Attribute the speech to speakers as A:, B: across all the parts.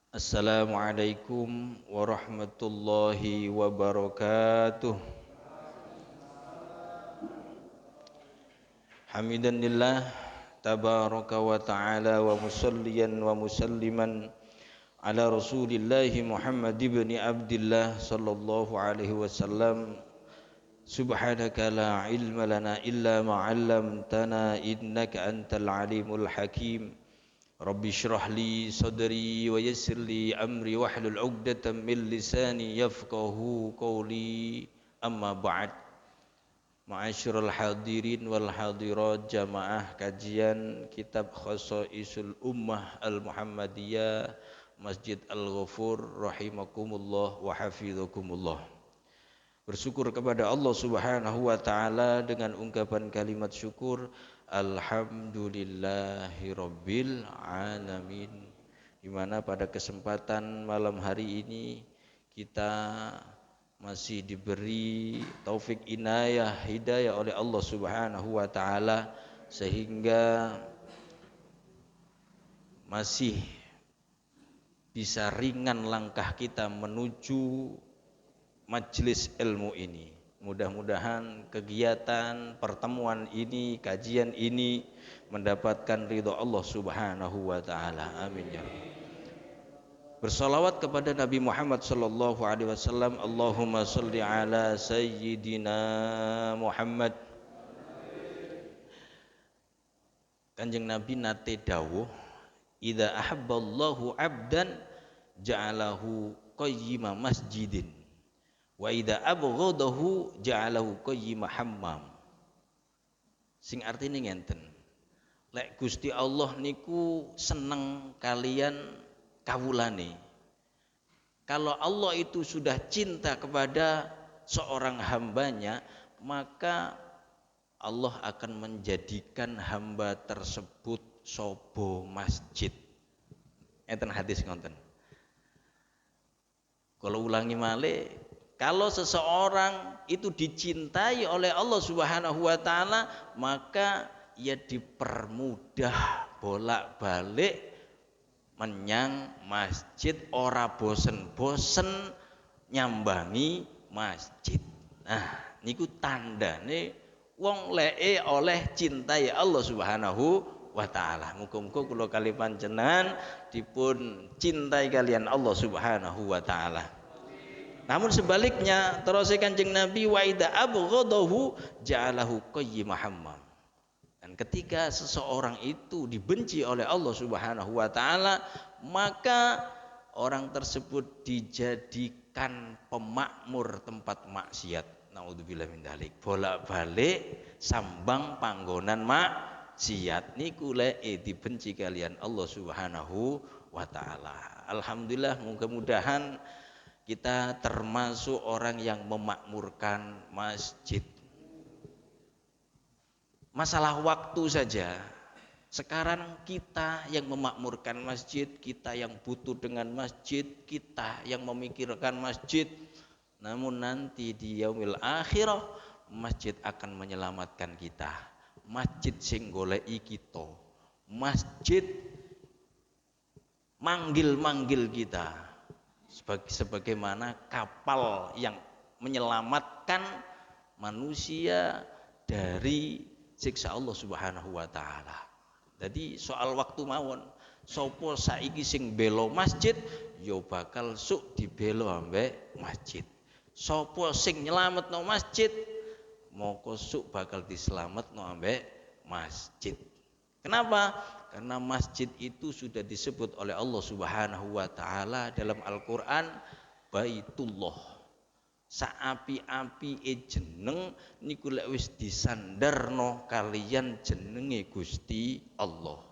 A: Assalamualaikum warahmatullahi wabarakatuh. Hamidannillah tabaraka wa ta'ala wa musalliyan wa musalliman ala rasulillahi Muhammad ibn Abdillah sallallahu alaihi wasallam. Subhanaka la ilma lana illa ma 'allamtana innaka antal alimul hakim. Rabbi shrah li sadri wa yassir li amri wahlul 'uqdatam min lisani yafqahu qawli. Amma ba'd. Ma'asyiral hadirin wal hadirat jamaah kajian kitab Khashaisul Ummah Al-Muhammadiyah Masjid Al-Ghafur rahimakumullah wa hafizakumullah. Bersyukur kepada Allah Subhanahu wa taala dengan ungkapan kalimat syukur alhamdulillahirabbil alamin. Di mana pada kesempatan malam hari ini kita masih diberi taufik inayah hidayah oleh Allah Subhanahu wa taala sehingga masih bisa ringan langkah kita menuju majelis ilmu ini. Mudah-mudahan kegiatan pertemuan ini, kajian ini mendapatkan ridha Allah Subhanahu wa taala. Amin ya rabbal. Bersalawat kepada Nabi Muhammad sallallahu alaihi wasallam. Allahumma shalli ala sayyidina Muhammad. Kanjeng Nabi nate dawuh, "Idza ahabballahu 'abdan ja'alahu qayyima masjidin. Wa idza abghadahu ja'alahu qayyima hammam." Sing artine ngenten. Lek Gusti Allah niku seneng kalian kawulane. Kalau Allah itu sudah cinta kepada seorang hambanya, maka Allah akan menjadikan hamba tersebut sobo masjid. Enten hadis ngonten. Kalau ulangi malih, kalau seseorang itu dicintai oleh Allah Subhanahu wa taala, maka ia dipermudah bolak-balik menyang masjid, ora bosen-bosen nyambangi masjid. Nah, niku tandane wong leke oleh cintai Allah Subhanahu wa ta'ala. Muga-muga kula kali panjenengan dipun cintai kalian Allah Subhanahu wa ta'ala. Namun sebaliknya terus Kanjeng Nabi wa idza abghadahu ja'alahu qayyima hammam. Dan ketika seseorang itu dibenci oleh Allah Subhanahu wa ta'ala, maka orang tersebut dijadikan pemakmur tempat maksiat. Naudzubillah min dzalik. Bolak-balik sambang panggonan maksiat niku leke dibenci kalian Allah Subhanahu wa taala. Alhamdulillah, mudah-mudahan kita termasuk orang yang memakmurkan masjid. Masalah waktu saja. Sekarang kita yang memakmurkan masjid, kita yang butuh dengan masjid, kita yang memikirkan masjid. Namun nanti di yaumil akhirah masjid akan menyelamatkan kita. Masjid sing goleki kita. Masjid manggil-manggil kita. Sebagaimana kapal yang menyelamatkan manusia dari siksa Allah Subhanahu wa taala. Jadi soal waktu mawon, sapa saiki sing bela masjid ya bakal suk dibela ambek masjid. Sapa sing nyelametno masjid moko suk bakal diselametno ambek masjid. Kenapa? Karena masjid itu sudah disebut oleh Allah Subhanahu wa taala dalam Al-Qur'an Baitullah. Saapi-api jeneng niku lek wis disandarno kalian jenenge Gusti Allah.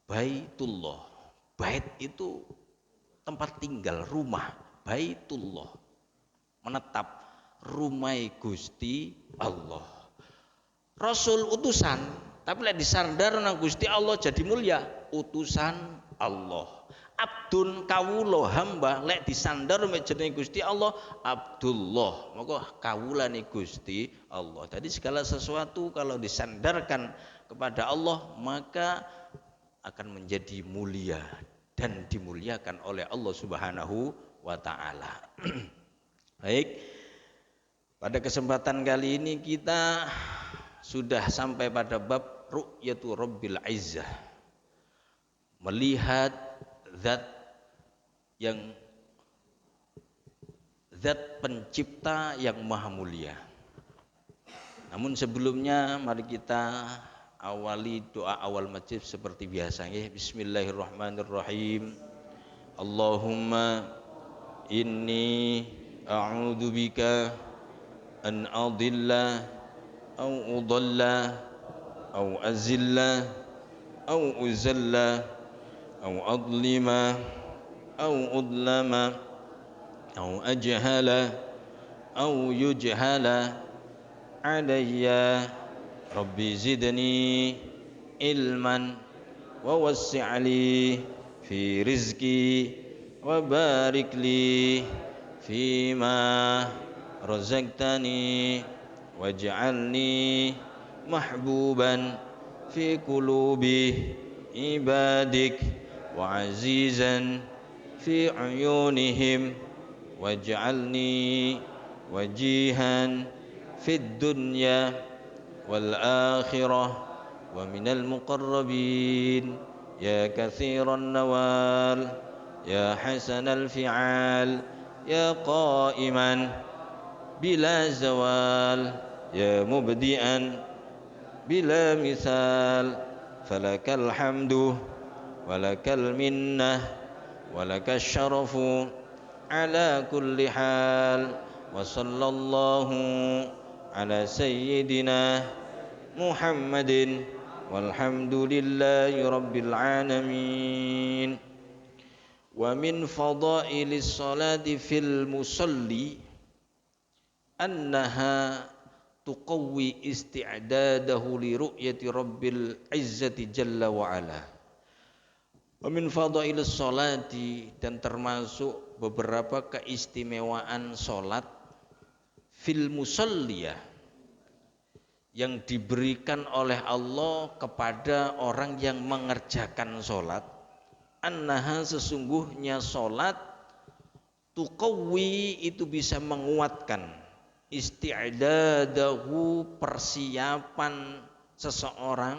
A: Baitullah. Bait itu tempat tinggal, rumah. Baitullah. Menetap, rumah Gusti Allah. Rasul utusan, tapi lek disandar nang Gusti Allah jadi mulia, utusan Allah. Abdun kawula hamba lek disandar mek jenenge Gusti Allah Abdullah, maka kawulane Gusti Allah. Jadi segala sesuatu kalau disandarkan kepada Allah maka akan menjadi mulia dan dimuliakan oleh Allah Subhanahu wa taala. Baik, pada kesempatan kali ini kita sudah sampai pada bab ru'yatu Rabbil Izzah, melihat zat pencipta yang maha mulia. Namun sebelumnya mari kita awali doa awal masjid seperti biasa ya. Bismillahirrahmanirrahim. Allahumma inni a'udzubika an adilla au udalla au azilla au uzalla au adlima au udlama au ajhala au yujhala alayya rabbi zidni ilman wa wassi'li fi rizki wa barik li fima razaqtani waj'alni mahbuban fi qulubi ibadik wa azizan fi uyunihim waj'alni wajihan fid dunya wal akhirah wa minal muqarrabin ya katsiran nawal ya hasanal fi'al ya qa'iman bila zawal ya mubdi'an bila misal falakal hamdu walakal minnah walakal syarafu ala kulli hal wa sallallahu ala sayyidina Muhammadin walhamdulillahi rabbil alamin. Wa min fadailis salati fil musalli annaha tuqawwi isti'dadahu li ru'yati rabbil izzati jalla wa ala. Wa min fadailis salati, dan termasuk beberapa keistimewaan salat fil musalliyah yang diberikan oleh Allah kepada orang yang mengerjakan salat, annaha sesungguhnya salat tuqawwi itu bisa menguatkan isti'dadahu persiapan seseorang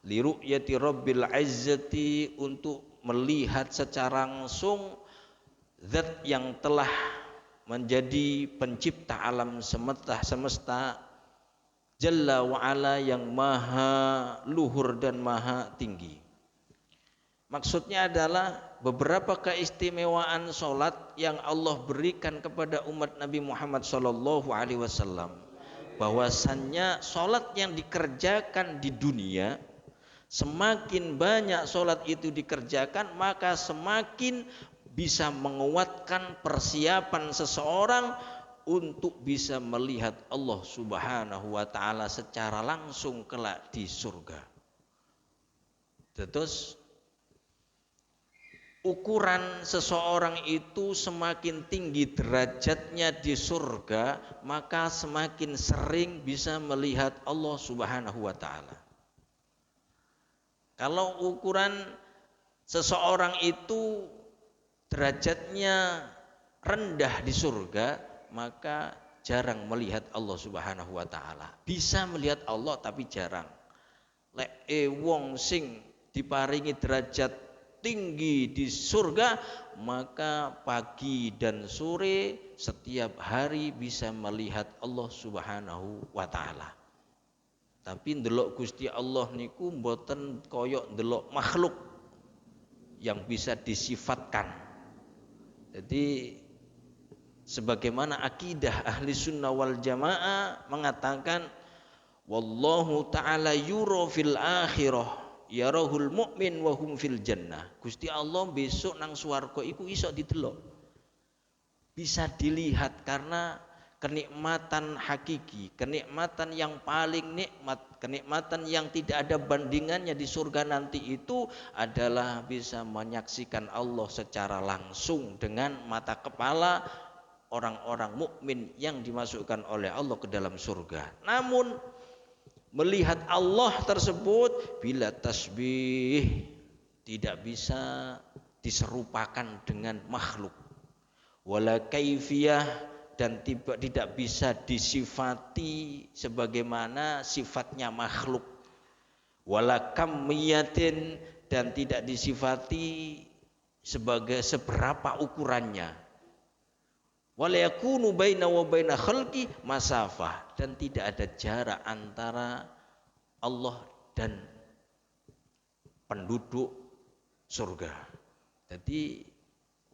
A: li ru'yati rabbil izzati untuk melihat secara langsung zat yang telah menjadi pencipta alam semesta Jalla wa'ala, yang maha luhur dan maha tinggi. Maksudnya adalah beberapa keistimewaan solat yang Allah berikan kepada umat Nabi Muhammad SAW, bahwasannya solat yang dikerjakan di dunia, semakin banyak solat itu dikerjakan, maka semakin bisa menguatkan persiapan seseorang untuk bisa melihat Allah Subhanahu wa taala secara langsung kelak di surga. Terus ukuran seseorang itu semakin tinggi derajatnya di surga, maka semakin sering bisa melihat Allah Subhanahu wa taala. Kalau ukuran seseorang itu derajatnya rendah di surga, maka jarang melihat Allah Subhanahu wa taala. Bisa melihat Allah tapi jarang. Lek wong sing diparingi derajat tinggi di surga, maka pagi dan sore setiap hari bisa melihat Allah Subhanahu wa taala. Tapi ndelok Gusti Allah niku mboten koyok ndelok makhluk yang bisa disifatkan. Jadi sebagaimana akidah ahli sunnah wal jamaah mengatakan, wallahu ta'ala yura fil akhirah yarahul mu'min wa hum fil jannah. Gusti Allah besok nang swarga iku iso didelok, bisa dilihat, karena kenikmatan hakiki, kenikmatan yang paling nikmat, kenikmatan yang tidak ada bandingannya di surga nanti itu adalah bisa menyaksikan Allah secara langsung dengan mata kepala orang-orang mukmin yang dimasukkan oleh Allah ke dalam surga. Namun melihat Allah tersebut bila tasbih, tidak bisa diserupakan dengan makhluk. Wala kaifiyah, dan tidak bisa disifati sebagaimana sifatnya makhluk. Wala kamiyatin, dan tidak disifati sebagai seberapa ukurannya. Wala yakunu baina wa baina khalqi masafah, dan tidak ada jarak antara Allah dan penduduk surga. Jadi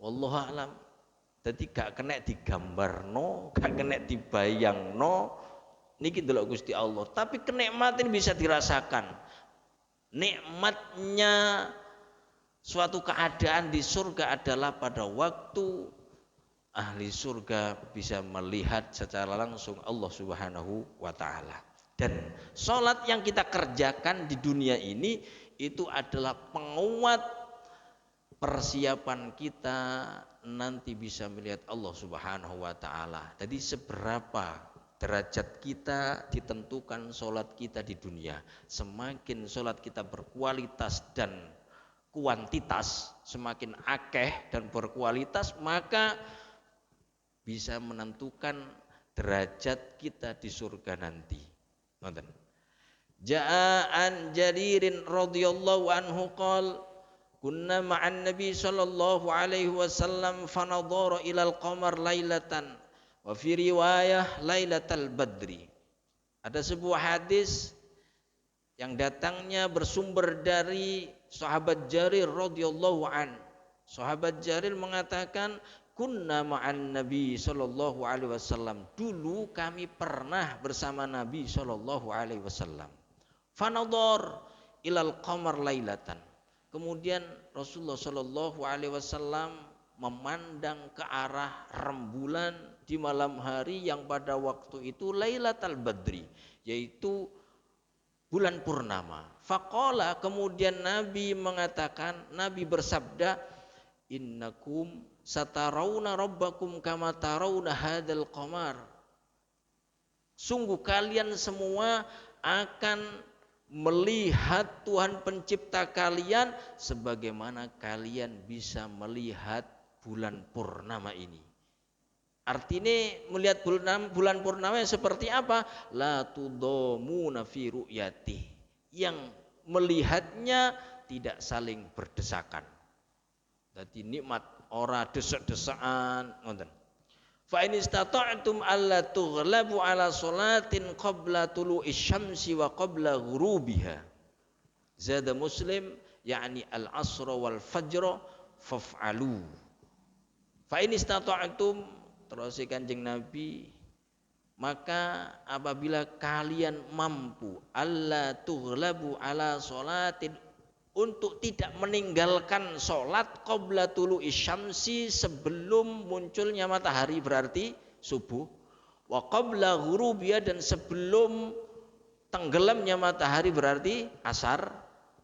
A: wallahu alam, jadi gak kena digambarno, gak kena dibayangno niki delok Gusti Allah, tapi kenikmatan bisa dirasakan. Nikmatnya suatu keadaan di surga adalah pada waktu ahli surga bisa melihat secara langsung Allah Subhanahu wa taala. Dan sholat yang kita kerjakan di dunia ini itu adalah penguat persiapan kita nanti bisa melihat Allah Subhanahu wa taala. Jadi seberapa derajat kita ditentukan sholat kita di dunia. Semakin sholat kita berkualitas dan kuantitas, semakin akeh dan berkualitas, maka bisa menentukan derajat kita di surga nanti. Nonton. Ja'an Jaririn radhiyallahu anhu qala kunna ma'an nabi sallallahu alaihi wasallam fanadhara ilal qamar lailatan wa fi riwayah lailatal badri. Ada sebuah hadis yang datangnya bersumber dari sahabat Jarir radhiyallahu an. Sahabat Jarir mengatakan kunna ma'an nabi sallallahu alaihi wasallam, dulu kami pernah bersama Nabi sallallahu alaihi wasallam. Fanadhar ilal qamar lailatan. Kemudian Rasulullah sallallahu alaihi wasallam memandang ke arah rembulan di malam hari yang pada waktu itu Lailatul Badri, yaitu bulan purnama. Faqala, kemudian Nabi mengatakan, Nabi bersabda, innakum satarawna rabbakum kama tarawna hadzal qamar. Sungguh kalian semua akan melihat Tuhan pencipta kalian sebagaimana kalian bisa melihat bulan purnama ini. Artinya melihat bulan purnama seperti apa? La tudamuna fi ru'yati, yang melihatnya tidak saling berdesakan. Jadi nikmat, ora desek-desakan, ngoten. Fa in istata'tum alla tughlabu ala salatin qabla tulu'i syamsi wa qabla ghurubiha. Zada Muslim, yakni al-asr wal fajr faf'alu. Fa in istata'tum, terus Kanjeng Nabi, maka apabila kalian mampu alla tughlabu ala salatin, untuk tidak meninggalkan sholat qabla tulu'i syamsi, sebelum munculnya matahari berarti subuh, wa qabla ghurubiha, dan sebelum tenggelamnya matahari berarti asar.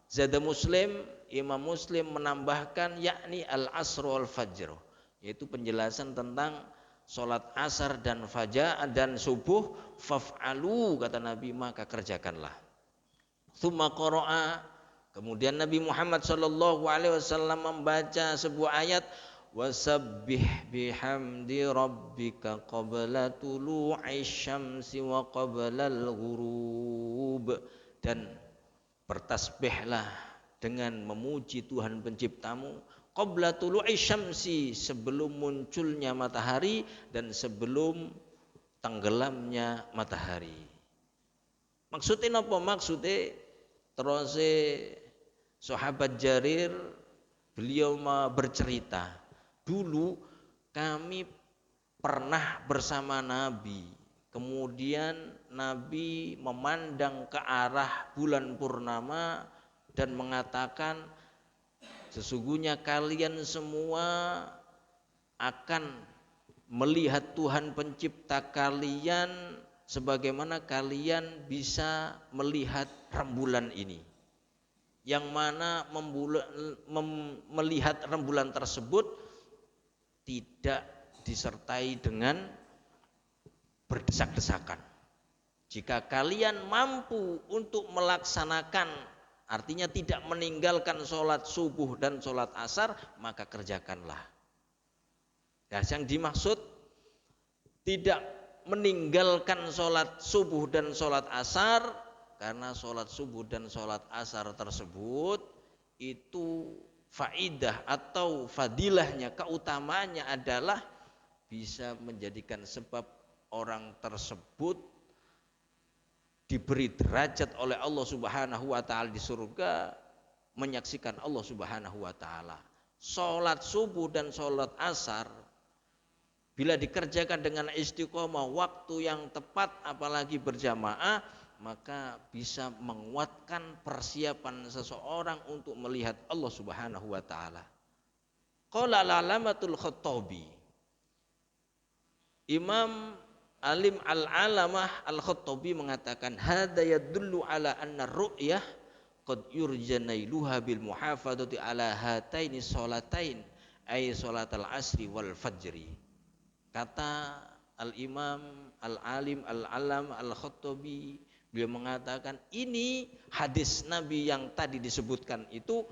A: Zada Muslim, Imam Muslim menambahkan yakni al-asr wal fajr, yaitu penjelasan tentang sholat asar dan fajar dan subuh. Faf'alu, kata Nabi, maka kerjakanlah. Tsumma qara'a, kemudian Nabi Muhammad sallallahu alaihi wasallam membaca sebuah ayat, wasabbih bihamdi rabbika qabla tulu'i syamsi wa qablal ghurub, dan bertasbihlah dengan memuji Tuhan penciptamu qabla tulu'i syamsi, sebelum munculnya matahari dan sebelum tenggelamnya matahari. Maksudnya apa? Maksudnya terus sahabat Jarir, beliau bercerita, dulu kami pernah bersama Nabi, kemudian Nabi memandang ke arah bulan purnama dan mengatakan, sesungguhnya kalian semua akan melihat Tuhan pencipta kalian sebagaimana kalian bisa melihat rembulan ini, yang mana melihat rembulan tersebut tidak disertai dengan berdesak-desakan. Jika kalian mampu untuk melaksanakan artinya tidak meninggalkan sholat subuh dan sholat asar, maka kerjakanlah. Nah, yang dimaksud tidak meninggalkan sholat subuh dan sholat asar, karena sholat subuh dan sholat asar tersebut itu faidah atau fadilahnya, keutamaannya adalah bisa menjadikan sebab orang tersebut diberi derajat oleh Allah Subhanahu wa taala di surga, menyaksikan Allah Subhanahu wa taala. Salat subuh dan salat asar bila dikerjakan dengan istiqomah, waktu yang tepat, apalagi berjamaah, maka bisa menguatkan persiapan seseorang untuk melihat Allah Subhanahu wa taala. Qala al-alamatul Khattabi, Imam Alim al-Alamah al-Khattabi mengatakan, hadza yadullu ala anna ru'yah qad yurjanailuha bil muhafadzati ala hataini sholatain ay sholatal asri wal fajri. Kata al-Imam al-Alim al-Alam al-Khattabi, beliau mengatakan ini hadis Nabi yang tadi disebutkan itu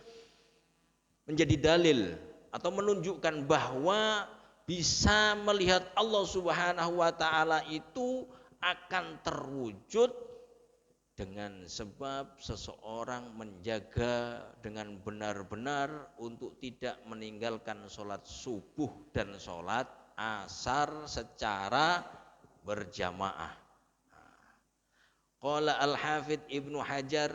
A: menjadi dalil atau menunjukkan bahwa bisa melihat Allah Subhanahu wa taala itu akan terwujud dengan sebab seseorang menjaga dengan benar-benar untuk tidak meninggalkan sholat subuh dan sholat asar secara berjamaah. Qala al-Hafidz Ibnu Hajar,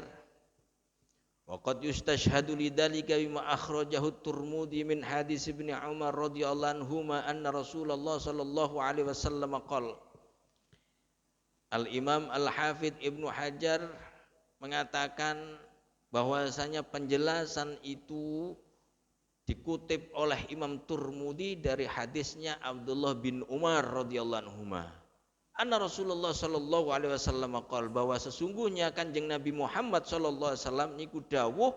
A: wa qad yustashhadu lidzalika bima akhrajahu at-Tirmidzi min hadis Ibnu Umar radhiyallahu anhuma anna Rasulullah sallallahu alaihi wasallam qala. Al-Imam Al-Hafidz Ibnu Hajar mengatakan bahwasanya penjelasan itu dikutip oleh Imam Tirmidzi dari hadisnya Abdullah bin Umar radhiyallahu anhuma. Anna Rasulullah sallallahu alaihi wasallam qol, bahwa sesungguhnya Kanjeng Nabi Muhammad sallallahu alaihi wasallam niku dawuh,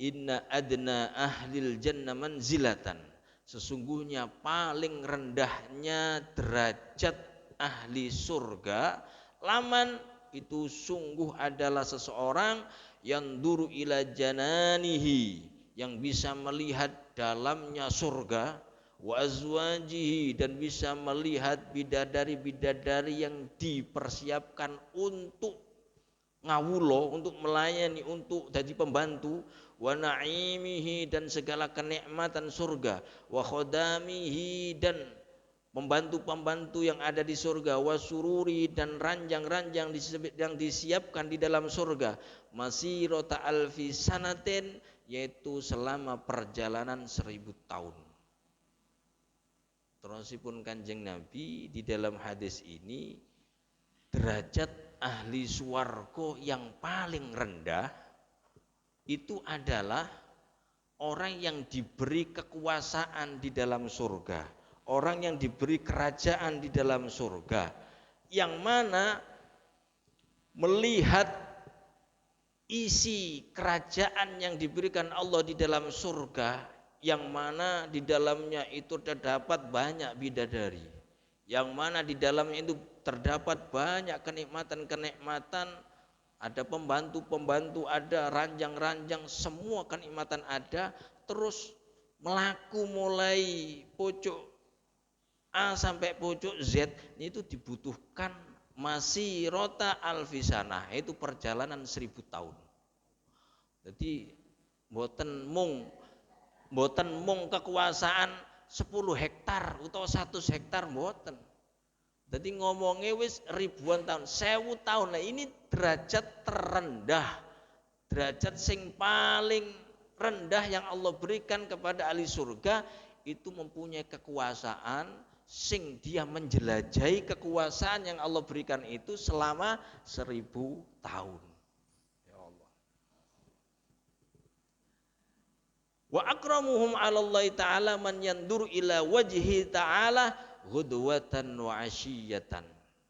A: inna adna ahlil jannah manzilatan, sesungguhnya paling rendahnya derajat ahli surga, laman itu sungguh adalah seseorang yang duru ila jananihi, yang bisa melihat dalamnya surga, wa azwajihi, dan bisa melihat bidadari-bidadari yang dipersiapkan untuk ngawulo, untuk melayani, untuk jadi pembantu, wa naimihi, dan segala kenikmatan surga, wa khodamihi, dan pembantu-pembantu yang ada di surga, wa sururi, dan ranjang-ranjang yang disiapkan di dalam surga, masirota alfi sanatin, yaitu selama perjalanan 1000 tahun. Terusipun Kanjeng Nabi di dalam hadis ini, derajat ahli swarga yang paling rendah itu adalah orang yang diberi kekuasaan di dalam surga, orang yang diberi kerajaan di dalam surga, yang mana melihat isi kerajaan yang diberikan Allah di dalam surga, yang mana di dalamnya itu terdapat banyak bidadari, yang mana di dalamnya itu terdapat banyak kenikmatan-kenikmatan, ada pembantu-pembantu, ada ranjang-ranjang, semua kenikmatan ada, terus melaku mulai pucuk A sampai pucuk Z, itu dibutuhkan masirota alfisanah, itu perjalanan 1000 tahun. Jadi mboten mung kekuasaan 10 hektar atau 100 hektar, mboten. Jadi ngomongnya wis ribuan tahun, 1000 tahun. Nah, ini derajat terendah, derajat sing paling rendah yang Allah berikan kepada ahli surga, itu mempunyai kekuasaan sing dia menjelajahi kekuasaan yang Allah berikan itu selama 1000 tahun. Ya Allah. Wa akramuhum 'alallahi ta'ala man yanduru ila wajhi ta'ala ghudwatan wa 'ashiyatan.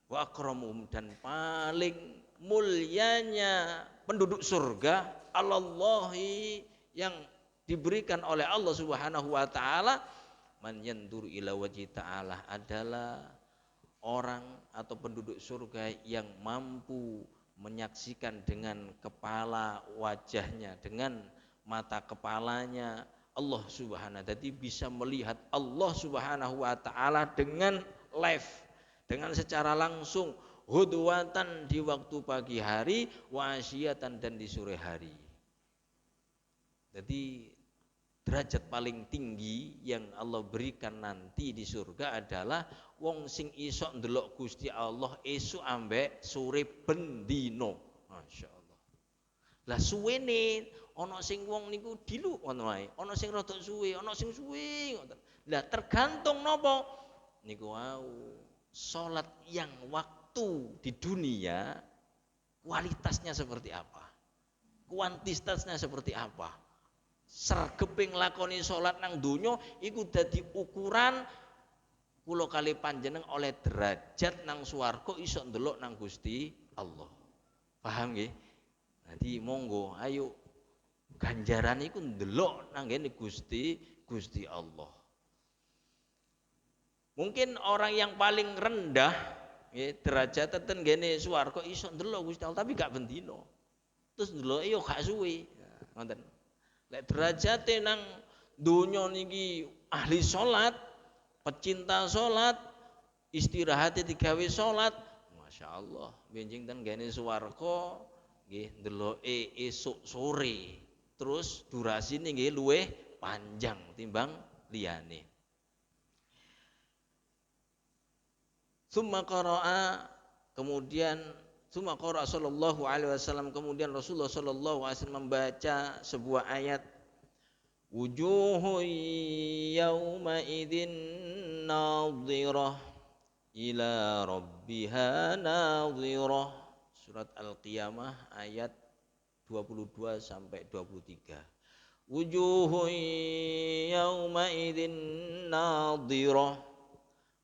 A: Wa akramuhum, dan paling mulianya penduduk surga, 'alallahi, yang diberikan oleh Allah Subhanahu wa taala, man yanduru ila wajhi ta'ala, adalah orang atau penduduk surga yang mampu menyaksikan dengan kepala wajahnya, dengan mata kepalanya Allah Subhanahu, jadi bisa melihat Allah Subhanahu wa taala dengan live, dengan secara langsung, hudwatan di waktu pagi hari, wa asyiyatan dan di sore hari. Jadi derajat paling tinggi yang Allah berikan nanti di surga adalah wong sing iso ndelok Gusti Allah esuk ambek sore bendino. Masyaallah. Lah suwene ana sing wong niku dilu ngono wae, ana sing rada suwe, ana sing suwe ngoten. Lah tergantung napa niku wau salat yang waktu di dunia kualitasnya seperti apa, kuantitasnya seperti apa. Sregeping lakoni salat nang donya iku dadi ukuran kula kali panjeneng oleh derajat nang swarga iso ndelok nang Gusti Allah. Paham nggih? Dadi monggo ayo ganjaran iku ndelok nang ngene Gusti Allah. Mungkin orang yang paling rendah nggih derajat ten ngene swarga iso ndelok Gusti Allah tapi gak bendino. Terus ndeloke yo gak suwe. Ngoten. Lek derajate nang donya niki ahli salat, pecinta salat, istirahatnya digawe salat, masyaallah, benjing ten gene swarga nggih ndeloke esuk sore. Terus durasine nggih luwih panjang timbang liyane. Summa qara'a kemudian Summa qara'a sallallahu alaihi wasallam, kemudian Rasulullah sallallahu alaihi wasallam membaca sebuah ayat, wujuhun yawma idzin nadhirah ila rabbiha nadhirah. Surat Al-Qiyamah ayat 22 sampai 23. Wujuhun yawma idzin nadhirah,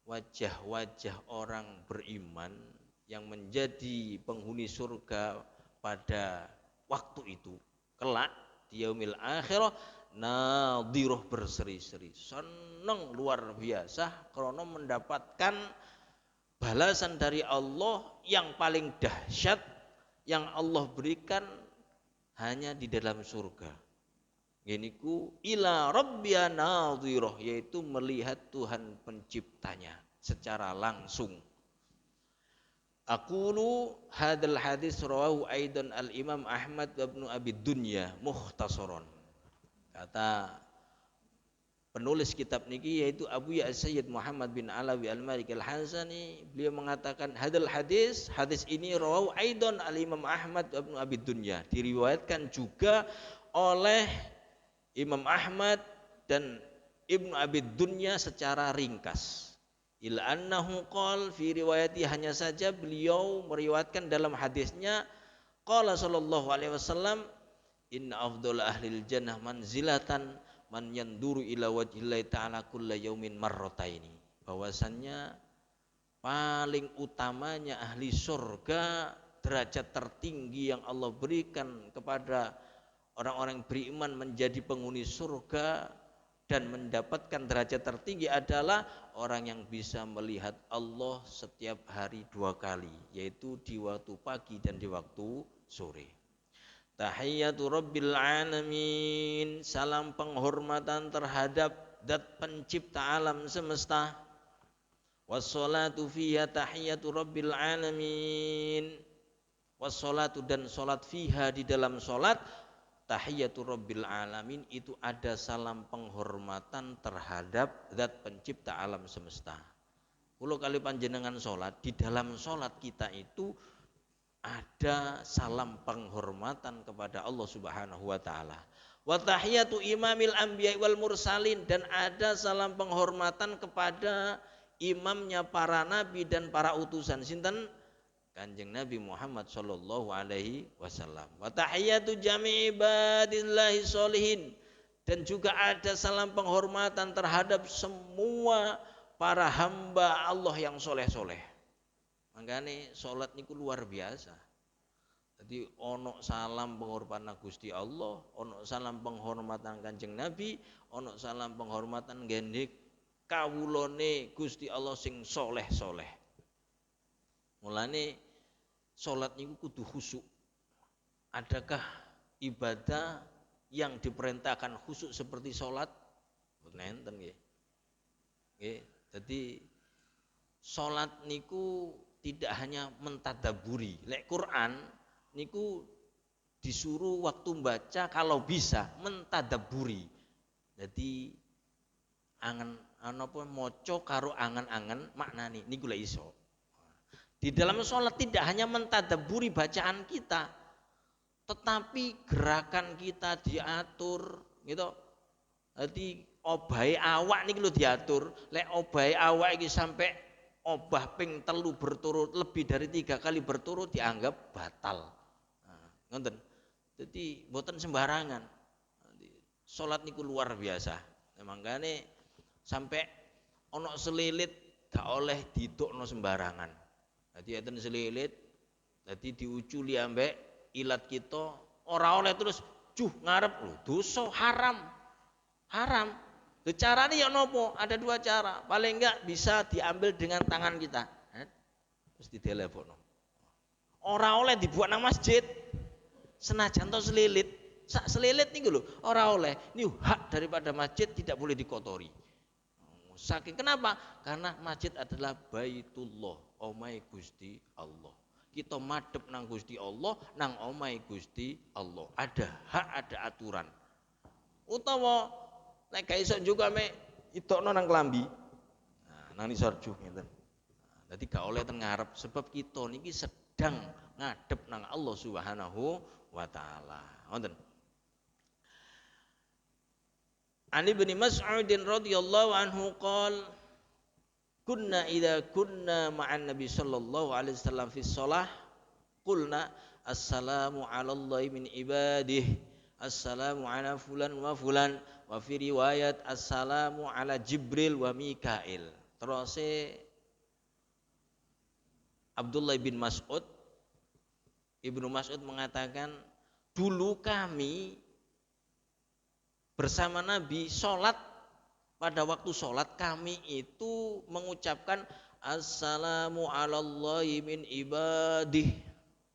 A: wajah-wajah orang beriman yang menjadi penghuni surga pada waktu itu kelak di yaumil akhirah nadhirah, berseri-seri, seneng luar biasa karena mendapatkan balasan dari Allah yang paling dahsyat yang Allah berikan hanya di dalam surga. Yaitu ila rabbiya nadhirah, yaitu melihat Tuhan penciptanya secara langsung. Aqulu hadal hadis rawahu aidan al-Imam Ahmad wa Ibnu Abi Dunya mukhtasaran. Kata penulis kitab niki yaitu Abu Ya Sayyid Muhammad bin Alawi Al-Malik Al-Hansani, beliau mengatakan hadal hadis ini rawahu aidan al-Imam Ahmad wa Ibnu Abi Dunya, diriwayatkan juga oleh Imam Ahmad dan Ibnu Abi Dunya secara ringkas. Ila annahu qol fi riwayati, hanya saja beliau meriwayatkan dalam hadisnya qala sallallahu alaihi wasallam inna afdhal ahlil jannah manzilatan man yanduru ila wajhillahi ta'ala kulla yaumin marrataini, bahwasannya paling utamanya ahli surga, derajat tertinggi yang Allah berikan kepada orang-orang beriman menjadi penghuni surga dan mendapatkan derajat tertinggi adalah orang yang bisa melihat Allah setiap hari 2 kali, yaitu di waktu pagi dan di waktu sore. Tahiyyatu rabbil alamin, salam penghormatan terhadap zat pencipta alam semesta. Wassalatu fiha tahiyyatu rabbil alamin, wassalatu dan salat fiha di dalam salat tahiyatu rabbil alamin, itu ada salam penghormatan terhadap zat pencipta alam semesta. Kalau kali panjenengan sholat, di dalam sholat kita itu ada salam penghormatan kepada Allah Subhanahu wa taala. Wa tahiyatu imamil anbiya wal mursalin, dan ada salam penghormatan kepada imamnya para nabi dan para utusan. Sinten? Kanjeng Nabi Muhammad sallallahu alaihi wasallam. Wa tahiyatu jami'i ibadillahi sholihin, dan juga ada salam penghormatan terhadap semua para hamba Allah yang soleh-soleh. Makanya salat niku luar biasa. Jadi ono salam penghormatan Gusti Allah, ono salam penghormatan Kanjeng Nabi, ono salam penghormatan gene kawulane Gusti Allah sing soleh-soleh. Mulane salat niku kudu khusyuk. Adakah ibadah yang diperintahkan khusyuk seperti salat? Mboten enten nggih. Nggih, dadi salat niku tidak hanya mentadaburi. Lek Quran niku disuruh waktu baca kalau bisa mentadaburi. Jadi angen apa maca karo angen-angen maknane niku lek iso. Di dalam sholat tidak hanya mentadaburi bacaan kita, tetapi gerakan kita diatur, gitu. Jadi obahe awak niki lho diatur. Lek obahe awak iki sampai obah ping 3 berturut lebih dari 3 kali berturut dianggap batal. Nah, ngoten. Jadi mboten sembarangan. Sholat niku luar biasa. Mangkane sampai ono selilit gak oleh didokno sembarangan. Jadi enten selilit, jadi diuculi ambek ilat kita, ora oleh terus juh ngarep lho, dosa haram. Haram. Caranya ya nopo? Ada 2 cara. Paling enggak bisa diambil dengan tangan kita. Terus ditelepon. Ora oleh dibuat nang masjid. Senajan to selilit, sak selilit niku lho, ora oleh. Ini hak daripada masjid, tidak boleh dikotori. Saking kenapa? Karena masjid adalah Baitullah, omai Gusti Allah. Kita madhep nang Gusti Allah, nang omai Gusti Allah. Ada hak, ada aturan. Utawa nek gak iso juga mek idokno nang klambi. Nah, nang isor juh ngeten. Dadi gak oleh teng ngarep sebab kita niki sedang ngadep nang Allah Subhanahu wa taala. Wonten. Ani bin Mas'ud radhiyallahu anhu qol kunna idza kunna ma'an nabi sallallahu alaihi wasallam fi shalah qulna assalamu 'alallahi min ibadihi assalamu 'ala fulan wa fulan wa fi riwayat assalamu 'ala Jibril wa Mikail. Terus Abdullah bin Mas'ud Ibnu Mas'ud mengatakan dulu kami bersama Nabi sholat, pada waktu sholat kami itu mengucapkan assalamu alallahi min ibadih,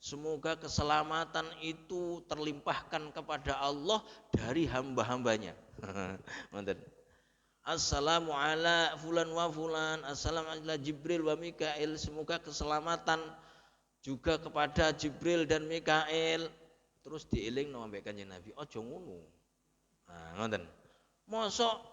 A: semoga keselamatan itu terlimpahkan kepada Allah dari hamba-hambanya. Assalamu ala fulan wa fulan, assalamu ala Jibril wa Mikail, semoga keselamatan juga kepada Jibril dan Mikail. Terus dieling nang ambek Kanjeng Nabi, aja ngono. Nah, ngoten. Mosok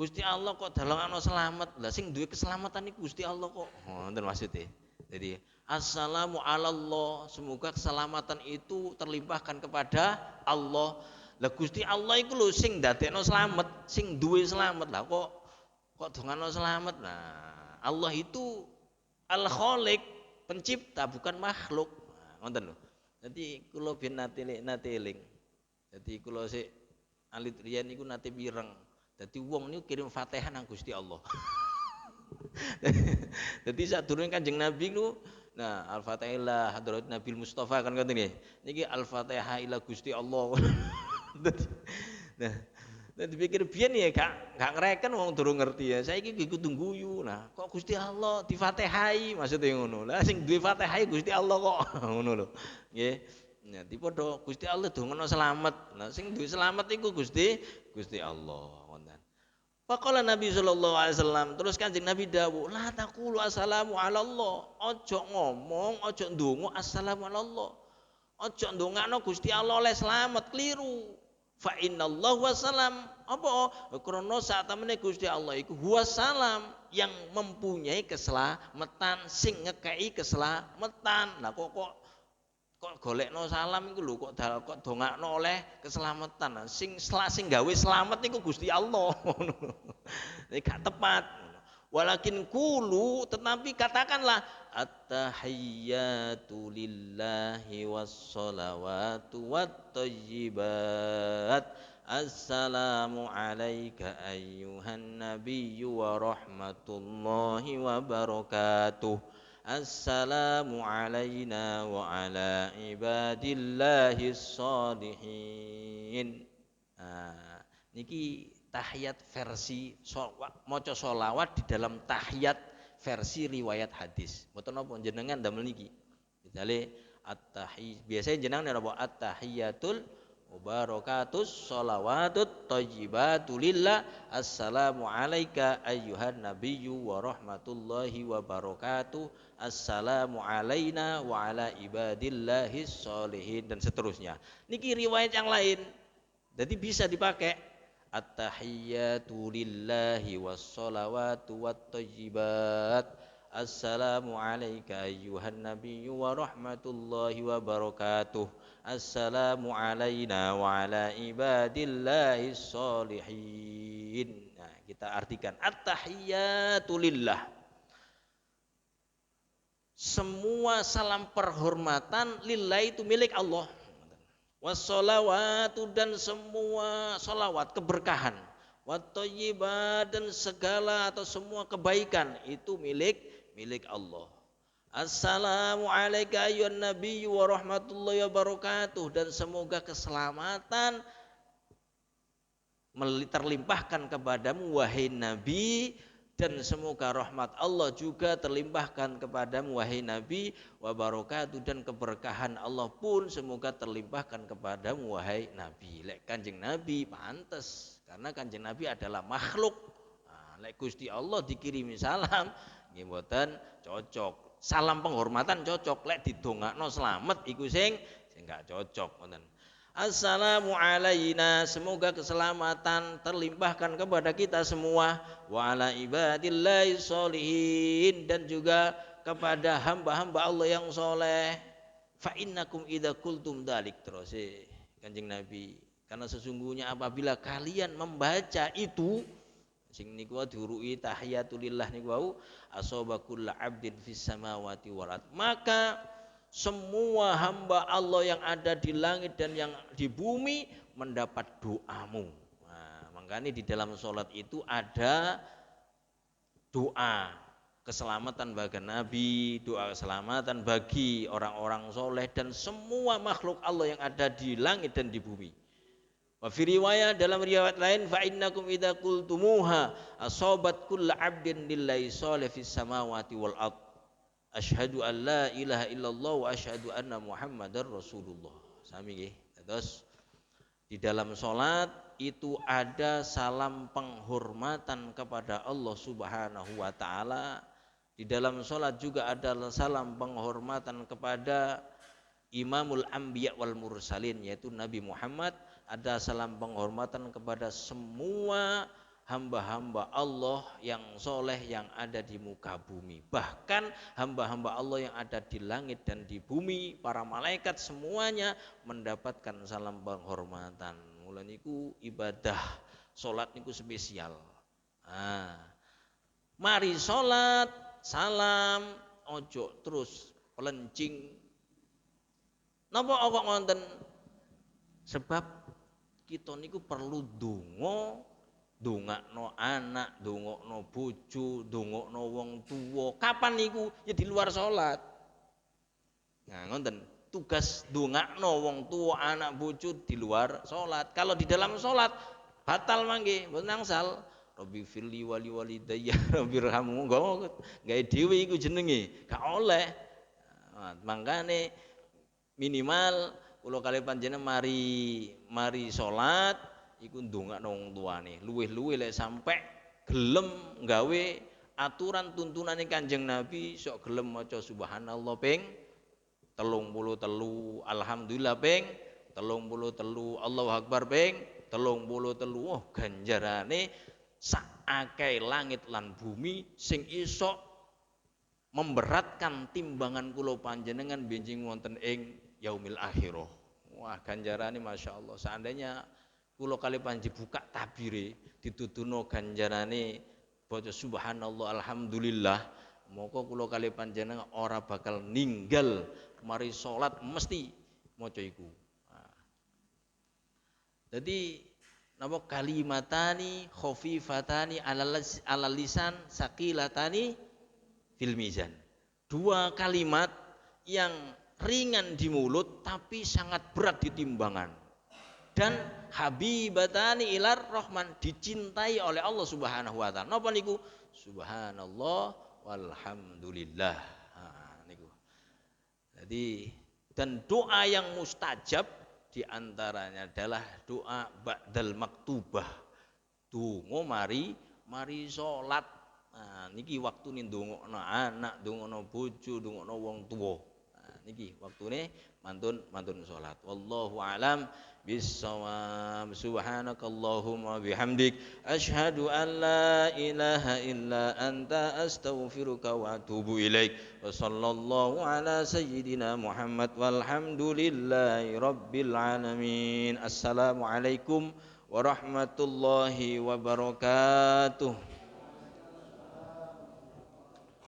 A: Gusti Allah kok dalangano selamat. Lah sing duwe keselamatan iku Gusti Allah kok. Ngoten maksudnya. Jadi assalamu alallah, semoga keselamatan itu terlimpahkan kepada Allah. Lah Gusti Allah iku lho sing ndadekno slamet, sing duwe slamet. Lah kok dongano slamet. Nah, Allah itu Al-Khaliq, pencipta bukan makhluk. Nah, ngoten lho. Jadi kula ben nate eling. Jadi kula sik alit riyen niku nate mireng. Dadi wong niku kirim Fatihah nang Gusti Allah. Dadi sadurunge Kanjeng Nabi niku nah Al-Fatihah ila hadrat Nabil Mustafa kan ngoten nggih. Niki Al-Fatihah ila Gusti Allah. Nah, dipikir biyen ya gak ngereken wong durung ngerti ya. Saiki kudu guyu. Nah, kok Gusti Allah di-Fatihai maksudnya ngono. Lah sing duwe Fatihah Gusti Allah kok ngono lho. Nggih. Nah, dipadha Gusti Allah dongono selamat. Nah, sing duwe selamat iku Gusti Allah. Wonten. Faqala Nabi sallallahu alaihi wasallam, terus Kanjeng Nabi dawuh, la taqulu assalamu ala Allah. Aja ngomong, aja ndonga assalamu ala Allah. Aja ndongakno Gusti Allah oleh selamat, keliru. Fa innallahu wasalam, apa? Krana sak temene Gusti Allah iku huwasalam, yang mempunyai keselamatan, sing ngekei keselamatan. Lah kok golekno salam iku lho kok dongakno oleh keselamatan. Sing gawe selamat iku Gusti Allah. Ini gak tepat. Walakin kulu, tetapi katakanlah at-tahiyyatu lillahi was-shalawatu wat-thayyibat. Assalamu alayka ayyuhan nabiyyu wa rahmatullahi wa barakatuh. Assalamu alayna wa ala ibadillahis sholihin. Nah, niki tahiyat versi maca sholawat di dalam tahiyat versi riwayat hadis. Mboten napa jenengan damel niki. Jadi biasanya jenengan apa at-tahiyatul mubarakatus sholawatut thayyibatu lillah assalamu alayka ayyuhan nabiyyu wa rahmatullahi wa barakatuh assalamu alayna wa ala ibadillahis sholihin dan seterusnya. Niki riwayat yang lain. Jadi bisa dipakai at-tahiyyatu lillahi was sholawatu wat thayyibat assalamu alayka ayyuhan nabiyyu wa rahmatullahi wa barakatuh assalamu alayna wa ala ibadillahis sholihin. Nah, kita artikan at-tahiyyatu lillah, semua salam perhormatan lillah itu milik Allah. Wassalawatu dan semua salawat keberkahan, wattayyibat dan segala atau semua kebaikan itu milik Allah. Assalamu alayka ayyuhan nabiyyu wa rahmatullahi wa barakatuh dan semoga keselamatan terlimpahkan kepadamu wahai Nabi dan semoga rahmat Allah juga terlimpahkan kepadamu wahai Nabi wa barakatuh dan keberkahan Allah pun semoga terlimpahkan kepadamu wahai Nabi. Lek Kanjeng Nabi pantes karena Kanjeng Nabi adalah makhluk. Nah, lek Gusti Allah dikirimi salam nggih mboten cocok. Salam penghormatan cocok, lek didongakno slamet iku sing gak cocok ngoten. Assalamu alayna, semoga keselamatan terlimpahkan kepada kita semua wa ala ibadillahi sholihin dan juga kepada hamba-hamba Allah yang soleh. Fa innakum idza qultum dalik, terus Kanjeng Nabi, karena sesungguhnya apabila kalian membaca itu sing niku diuru'i tahiyatulillah niku wau asaba kullu abdin fis samawati wal ard, maka semua hamba Allah yang ada di langit dan yang di bumi mendapat doamu. Nah, makanya di dalam sholat itu ada doa keselamatan bagi Nabi, doa keselamatan bagi orang-orang soleh dan semua makhluk Allah yang ada di langit dan di bumi. Wa fi riwayat, dalam riwayat lain, fa innakum idza qultumuha asabat kullu 'abdin lillahi sholih fis samawati wal ard. Asyhadu an la ilaha illallah wa asyhadu anna Muhammadar Rasulullah. Sami nggih. Terus di dalam salat itu ada salam penghormatan kepada Allah Subhanahu wa taala. Di dalam salat juga ada salam penghormatan kepada Imamul Anbiya wal Mursalin yaitu Nabi Muhammad, ada salam penghormatan kepada semua hamba-hamba Allah yang soleh yang ada di muka bumi, bahkan hamba-hamba Allah yang ada di langit dan di bumi, para malaikat semuanya mendapatkan salam penghormatan. Mulane niku ibadah salat niku spesial. Mari salat salam ojo terus pelencing. Napa kok ngonten? Sebab kita niku perlu ndongakno anak, ndongakno bojo, ndongakno wong tuwa. Kapan niku? Ya di luar salat. Nah, ngoten. Tugas ndongakno wong tuwa, anak, bojo di luar salat. Kalau di dalam salat batal mangke, mboten angsal. Rabbi firli wali walidayya rabbirhamhu. Gawe dhewe iku jenenge, gak oleh. Nah, mangkane minimal kula kali panjenengan mari salat iku ndongakno wong tuane, luwih-luwih lek sampe gelem gawe aturan tuntunane Kanjeng Nabi, sok gelem maca subhanallah ping 33, alhamdulillah ping 33, Allahu akbar ping 33. Oh, ganjarane sak akeh langit lan bumi sing iso memberatkan timbangan kula panjenengan benjing wonten ing yaumil akhirah. Wah, ganjarane Masya Allah. Seandainya kula kali panji buka tabire dituduno ganjarane baca subhanallah alhamdulillah, moko kula kali panjenengan ora bakal ninggal mari salat mesti maca iku. Jadi napa kalimatani khafifatani alal lisan saqilatani fil mizan. Dua kalimat yang ringan di mulut tapi sangat berat di timbangan. Dan habibatani ilar rahman, dicintai oleh Allah Subhanahu wa taala. Napa niku? Subhanallah walhamdulillah. Niku. Jadi dan doa yang mustajab diantaranya adalah doa ba'dal maktubah. Donga mari salat. Nah, niki waktune ndongakno anak, ndongakno bojo, ndongakno wong tuwa. Nah, niki waktune mantun salat. Wallahu alam bissawab. Subhanakallahumma bihamdik asyhadu an la ilaha illa anta astaghfiruka wa atubu ilaik. Wa sallallahu ala sayyidina Muhammad walhamdulillahi rabbil alamin. Assalamualaikum warahmatullahi wabarakatuh.